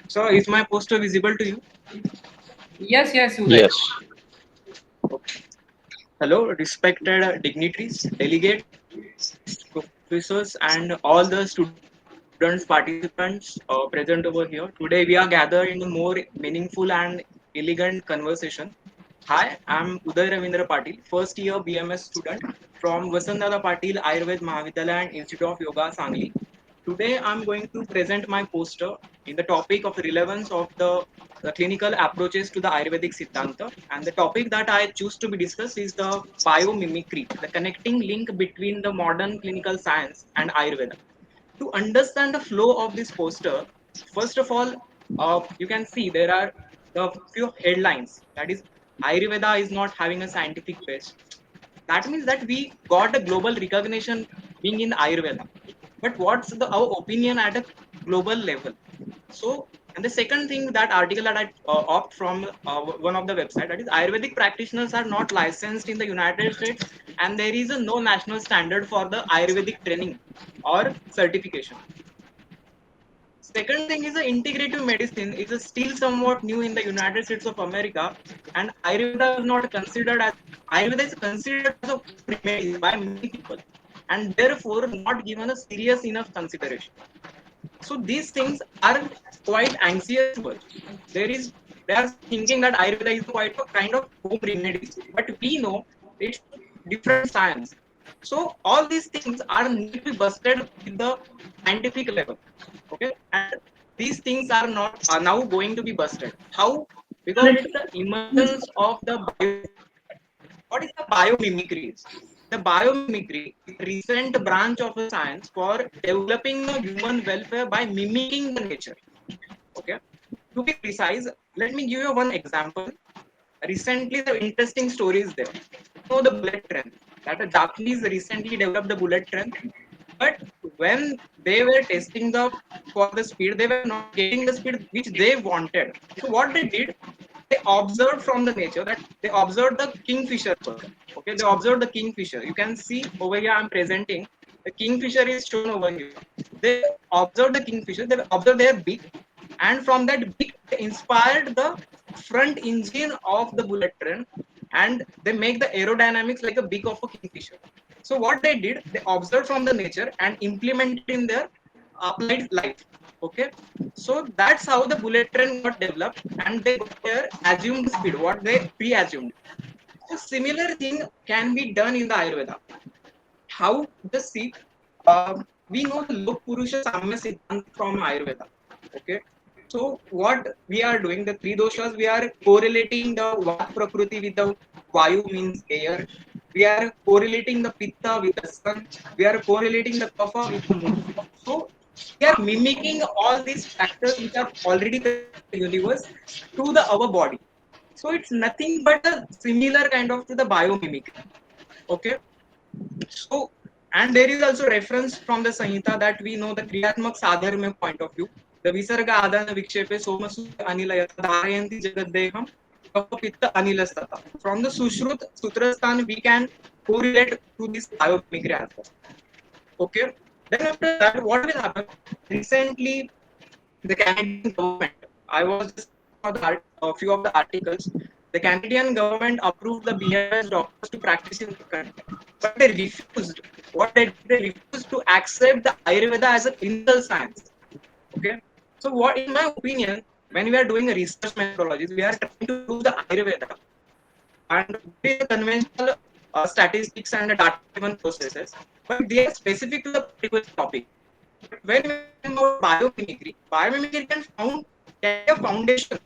So is my poster visible to you? Yes, yes, Uday. Yes. Okay. Hello, respected dignitaries, delegates, professors, and all the students, participants present over here. Today we are gathered in a more meaningful and elegant conversation. Hi, I'm Uday Ravindra Patil, first year BMS student from Vasantdada Patil Ayurved Mahavidyalaya and Institute of Yoga, Sangli. Today I'm going to present my poster in the topic of relevance of the clinical approaches to the Ayurvedic Siddhanta. And the topic that I choose to be discussed is the biomimicry, the connecting link between the modern clinical science and Ayurveda. To understand the flow of this poster, first of all, you can see there are the few headlines. That is, Ayurveda is not having a scientific base. That means that we got a global recognition being in Ayurveda. But what's our opinion at a global level? So, and the second thing, that article that I opt from one of the website, that is Ayurvedic practitioners are not licensed in the United States, and there is a no national standard for the Ayurvedic training or certification. Second thing is the integrative medicine is still somewhat new in the United States of America, and Ayurveda is not considered as Ayurveda is considered as a home remedy by many people, and therefore not given a serious enough consideration. So these things are quite anxious to us. There is they are thinking that Ayurveda is quite a kind of home remedies, but we know it's a different science. So all these things are need to be busted with the scientific level. Okay, and these things are not are now going to be busted. How? Because it's the emergence of the biomimicry. What is the biomimicry? The biomimicry is a recent branch of a science for developing the human welfare by mimicking the nature. Okay. To be precise, let me give you one example. Recently, the interesting story is there. You know the bullet train. That the Japanese recently developed the bullet train, but when they were testing the for the speed, they were not getting the speed which they wanted. So what they did, they observed from the nature that they observed the kingfisher first. Okay, they observed the kingfisher. You can see over here I'm presenting the kingfisher is shown over here. They observed the kingfisher, they observed their beak, and from that beak they inspired the front engine of the bullet train, and they make the aerodynamics like a beak of a kingfisher. So what they did, they observed from the nature and implemented in their applied life. Okay, so that's how the bullet train got developed, and they got their assumed speed, what they pre-assumed. So similar thing can be done in the Ayurveda. How? Just see, we know the Lok Purusha Samya Siddhanta from Ayurveda. Okay, so what we are doing, the three doshas, we are correlating the Vat Prakriti with the Vayu, means air. We are correlating the Pitta with the sun. We are correlating the Kapha with the moon. So we are mimicking all these factors which are already present in the universe to the our body. So it's nothing but a similar kind of to the biomimicry. Okay, so, and there is also reference from the Samhita that we know the Kriyatmak Sadharmya point of view. The Visarga Adana Vikshepe Soma Surya Anilayata Dharayanti Jagadeham Kapha Pitta Anilastata. From the Sushrut Sutrastan, we can correlate to this biomimicry as well. Okay. Then after that, what will happen? Recently, the Canadian government, I was just checking for the a few of the articles. The Canadian government approved the BMS doctors to practice in the country, but they refused. What they did, they refused to accept the Ayurveda as a clinical science. Okay, so what, in my opinion, when we are doing a research methodologies, we are trying to prove the Ayurveda, and there is a conventional statistics and data-driven processes, but they are specific to the particular topic. But when we are talking about biomimicry, biomimicry can be a foundation.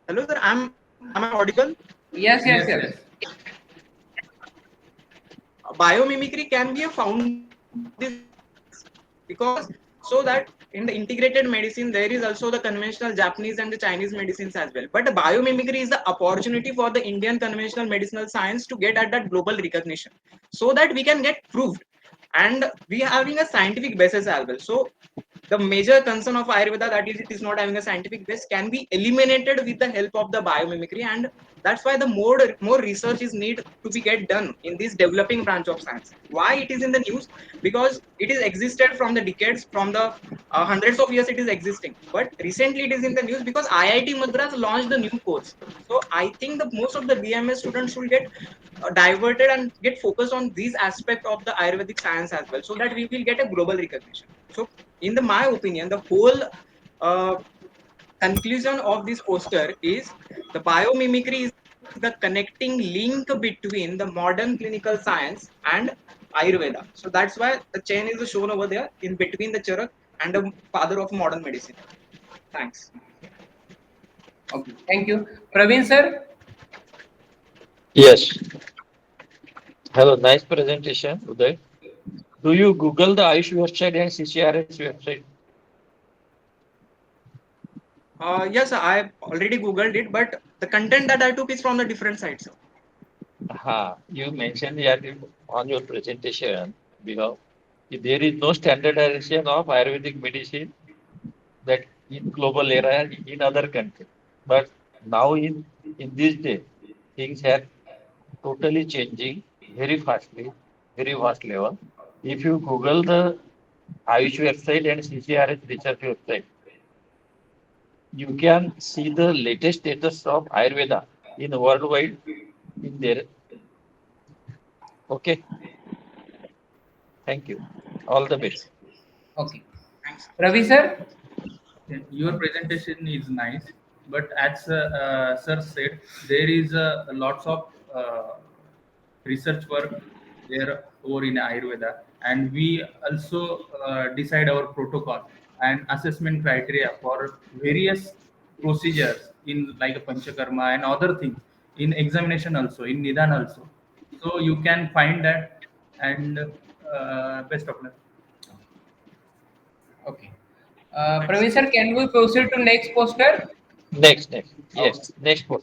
Hello, sir. Am I audible? Yes, yes, yes. Biomimicry can be a foundation of this science, because so that in the integrated medicine there is also the conventional Japanese and the Chinese medicines as well. But the biomimicry is the opportunity for the Indian conventional medicinal science to get at that global recognition, so that we can get proved, and we are having a scientific basis as well. So the major concern of Ayurveda, that is it is not having a scientific base, can be eliminated with the help of the biomimicry. And that's why the more research is need to be get done in this developing branch of science. Why it is in the news? Because it is existed from the decades, from the hundreds of years it is existing, but recently it is in the news because IIT Madras launched the new course. So I think the most of the BMS students will get diverted and get focused on these aspect of the Ayurvedic science as well, so that we will get a global recognition. So in the my opinion, the whole uh, conclusion of this poster is the biomimicry is the connecting link between the modern clinical science and Ayurveda. So that's why the chain is shown over there in between the Charak and the father of modern medicine. Thanks. Okay. Thank you. Praveen sir. Yes. Hello, nice presentation, Uday. Do you Google the Ayush website and CCRS website? Yes, I already googled it, but the content that I took is from the different sites. You mentioned that on your presentation below, there is no standardization of Ayurvedic medicine that in global era and in other countries. But now in this day, things are totally changing very fastly, very vast level. If you Google the Ayush website and CCRS research website, you can see the latest status of Ayurveda in worldwide in there. Okay, thank you. All the best. Yes. Okay. Thanks. Ravi sir. Your presentation is nice, but as sir said, there is lots of research work there over in Ayurveda, and we also decide our protocol and assessment criteria for various procedures in like a panchakarma and other things in examination also in nidan also. So you can find that, and best of luck. Okay. Thanks. Praveen sir, can we proceed to next poster? Next. Okay. Yes, next one.